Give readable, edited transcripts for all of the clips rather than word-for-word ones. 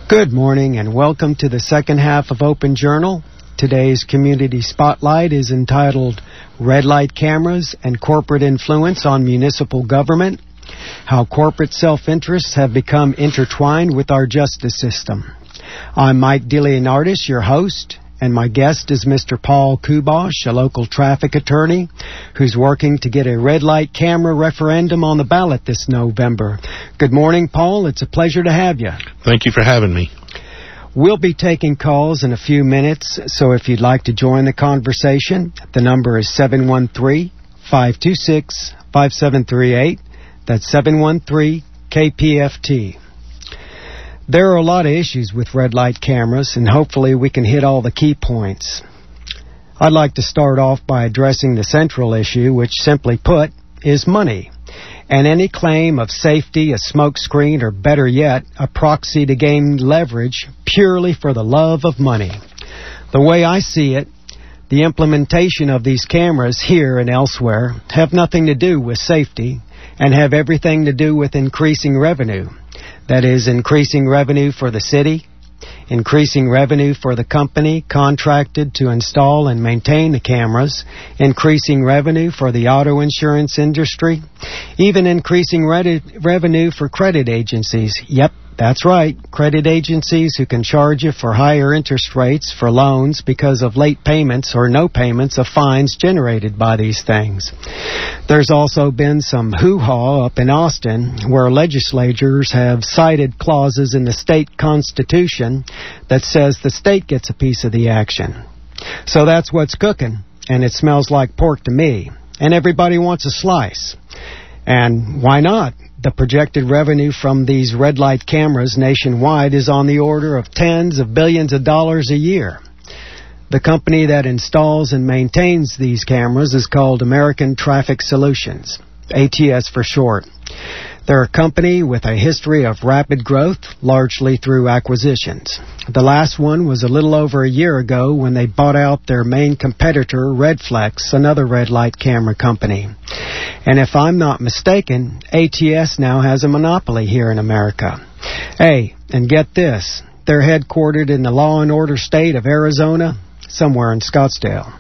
Good morning and welcome to the second half of Open Journal. Today's Community Spotlight is entitled Red Light Cameras and Corporate Influence on Municipal Government, How Corporate Self-Interests Have Become Intertwined with Our Justice System. I'm Mike DeLeonardis, your host, and my guest is Mr. Paul Kubosh, a local traffic attorney who's working to get a red light camera referendum on the ballot this November. Good morning, Paul. It's a pleasure to have you. Thank you for having me. We'll be taking calls in a few minutes, so if you'd like to join the conversation, the number is 713-526-5738. That's 713-KPFT. There are a lot of issues with red light cameras, and hopefully we can hit all the key points. I'd like to start off by addressing the central issue, which simply put is money, and any claim of safety, a smokescreen, or better yet, a proxy to gain leverage purely for the love of money. The way I see it, the implementation of these cameras here and elsewhere have nothing to do with safety and have everything to do with increasing revenue. That is, increasing revenue for the city, increasing revenue for the company contracted to install and maintain the cameras, increasing revenue for the auto insurance industry, even increasing revenue for credit agencies. Yep, that's right, credit agencies who can charge you for higher interest rates for loans because of late payments or no payments of fines generated by these things. There's also been some hoo-ha up in Austin where legislators have cited clauses in the state constitution that says the state gets a piece of the action. So that's what's cooking, and it smells like pork to me. And everybody wants a slice. And why not? The projected revenue from these red light cameras nationwide is on the order of tens of billions of dollars a year. The company that installs and maintains these cameras is called American Traffic Solutions, ATS for short. They're a company with a history of rapid growth, largely through acquisitions. The last one was a little over a year ago when they bought out their main competitor, Redflex, another red light camera company. And if I'm not mistaken, ATS now has a monopoly here in America. Hey, and get this, they're headquartered in the law and order state of Arizona, somewhere in Scottsdale.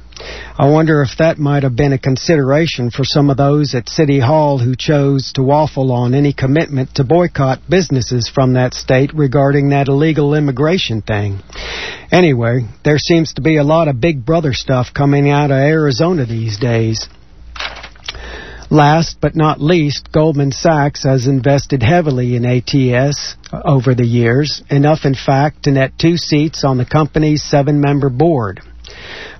I wonder if that might have been a consideration for some of those at City Hall who chose to waffle on any commitment to boycott businesses from that state regarding that illegal immigration thing. Anyway, there seems to be a lot of Big Brother stuff coming out of Arizona these days. Last but not least, Goldman Sachs has invested heavily in ATS over the years, enough in fact to net 2 seats on the company's 7-member board.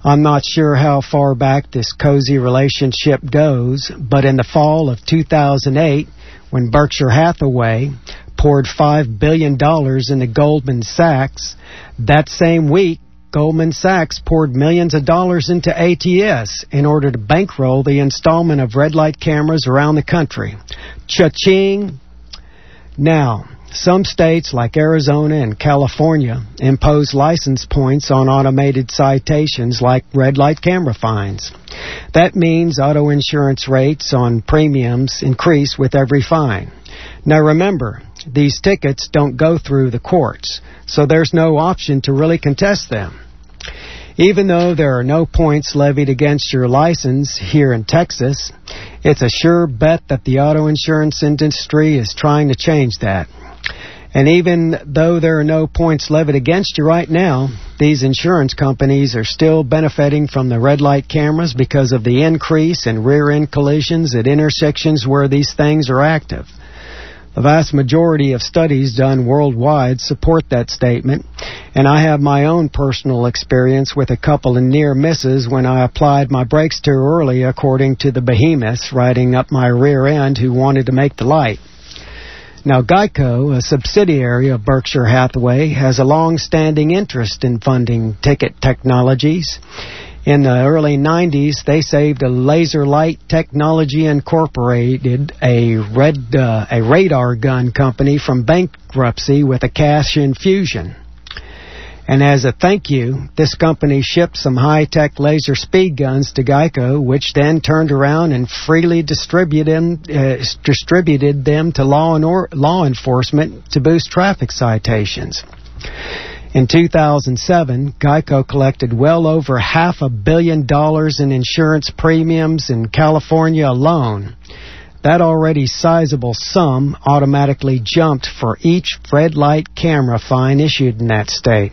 I'm not sure how far back this cozy relationship goes, but in the fall of 2008, when Berkshire Hathaway poured $5 billion into Goldman Sachs, that same week, Goldman Sachs poured millions of dollars into ATS in order to bankroll the installment of red light cameras around the country. Cha-ching! Now, some states like Arizona and California impose license points on automated citations like red light camera fines. That means auto insurance rates on premiums increase with every fine. Now remember, these tickets don't go through the courts, so there's no option to really contest them. Even though there are no points levied against your license here in Texas, it's a sure bet that the auto insurance industry is trying to change that. And even though there are no points levied against you right now, these insurance companies are still benefiting from the red light cameras because of the increase in rear-end collisions at intersections where these things are active. The vast majority of studies done worldwide support that statement, and I have my own personal experience with a couple of near misses when I applied my brakes too early, according to the behemoths riding up my rear end who wanted to make the light. Now, Geico, a subsidiary of Berkshire Hathaway, has a long-standing interest in funding ticket technologies. In the early 90s, they saved a Laser Light Technology Incorporated, a radar gun company, from bankruptcy with a cash infusion. And as a thank you, this company shipped some high-tech laser speed guns to Geico, which then turned around and freely distributed them to law enforcement to boost traffic citations. In 2007, GEICO collected well over $500 million in insurance premiums in California alone. That already sizable sum automatically jumped for each red light camera fine issued in that state.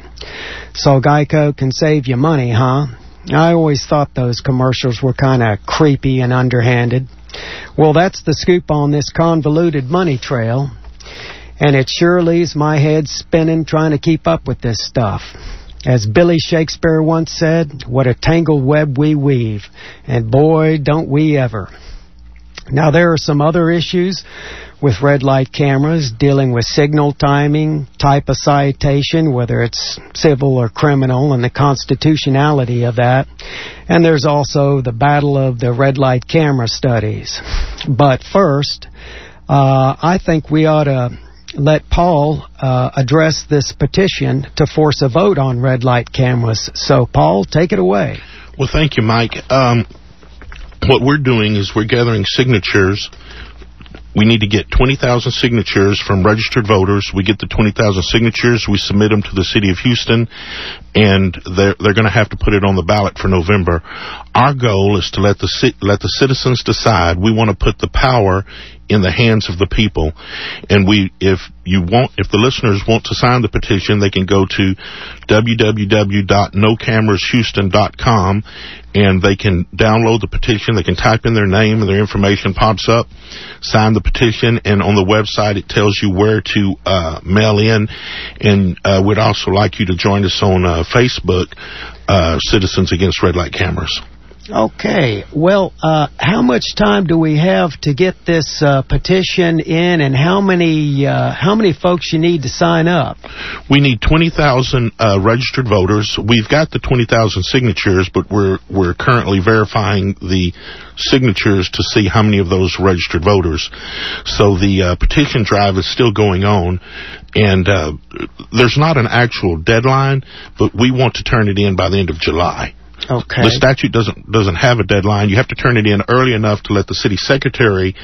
So GEICO can save you money, huh? I always thought those commercials were kind of creepy and underhanded. Well, that's the scoop on this convoluted money trail. And it sure leaves my head spinning trying to keep up with this stuff. As Billy Shakespeare once said, what a tangled web we weave. And boy, don't we ever. Now, there are some other issues with red light cameras dealing with signal timing, type of citation, whether it's civil or criminal, and the constitutionality of that. And there's also the battle of the red light camera studies. But first, I think we ought to let Paul address this petition to force a vote on red light cameras. So, Paul, take it away. Well, thank you, Mike. What we're doing is we're gathering signatures. We need to get 20,000 signatures from registered voters. We get the 20,000 signatures. We submit them to the city of Houston, and they're going to have to put it on the ballot for November. Our goal is to let the citizens decide. We want to put the power in the hands of the people. And if the listeners want to sign the petition, they can go to www.nocamerashouston.com, and they can download the petition. They can type in their name and their information pops up, sign the petition, and on the website it tells you where to mail in. And we'd also like you to join us on Facebook, Citizens Against Red Light Cameras. Okay. Well, how much time do we have to get this petition in, and how many folks you need to sign up? We need 20,000 registered voters. We've got the 20,000 signatures, but we're currently verifying the signatures to see how many of those registered voters. So the petition drive is still going on, and there's not an actual deadline, but we want to turn it in by the end of July. Okay. The statute doesn't have a deadline. You have to turn it in early enough to let the city secretary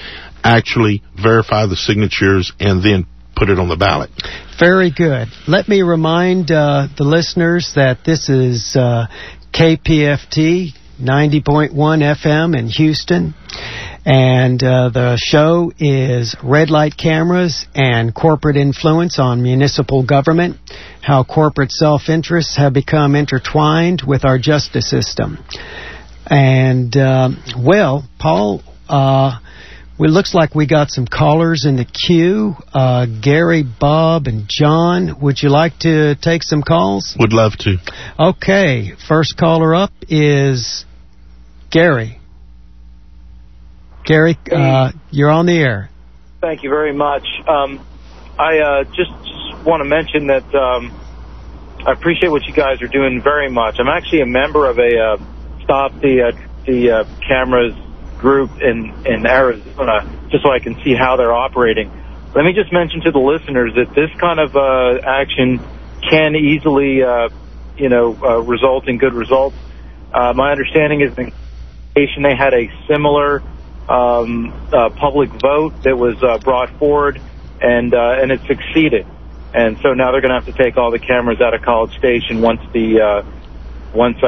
actually verify the signatures and then put it on the ballot. Very good. Let me remind the listeners that this is KPFT 90.1 FM in Houston. And the show is Red Light Cameras and Corporate Influence on Municipal Government, how corporate self-interests have become intertwined with our justice system. And, well, Paul, it looks like we got some callers in the queue. Gary, Bob, and John, would you like to take some calls? Would love to. Okay, first caller up is Gary. Gary, you're on the air. Thank you very much. I just want to mention that I appreciate what you guys are doing very much. I'm actually a member of a Stop the Cameras group in Arizona, just so I can see how they're operating. Let me just mention to the listeners that this kind of action can easily, result in good results. My understanding is they had a similar public vote that was brought forward, and it succeeded. And so now they're going to have to take all the cameras out of College Station once I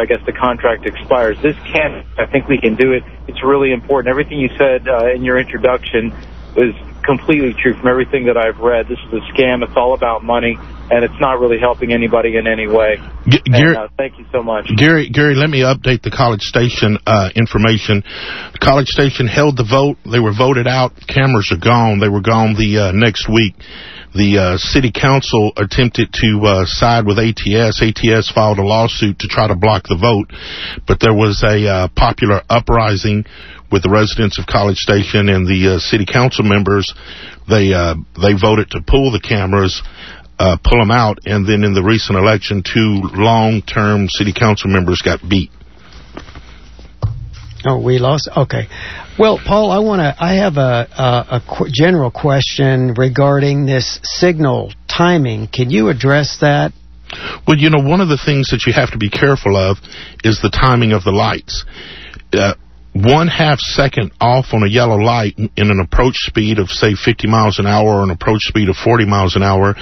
guess the contract expires. I think we can do it. It's really important. Everything you said in your introduction is completely true from everything that I've read. This is a scam. It's all about money, and it's not really helping anybody in any way. Gary, thank you so much. Gary, let me update the College Station information. College Station held the vote. They were voted out. Cameras are gone. They were gone the next week. The city council attempted to side with ATS. ATS filed a lawsuit to try to block the vote, but there was a popular uprising with the residents of College Station and the city council members. They voted to pull the cameras, pull them out, and then in the recent election, 2 long-term city council members got beat. Oh, we lost? Okay. Well, Paul, I have a general question regarding this signal timing. Can you address that? Well, one of the things that you have to be careful of is the timing of the lights. 1/2 second off on a yellow light in an approach speed of, say, 50 miles an hour or an approach speed of 40 miles an hour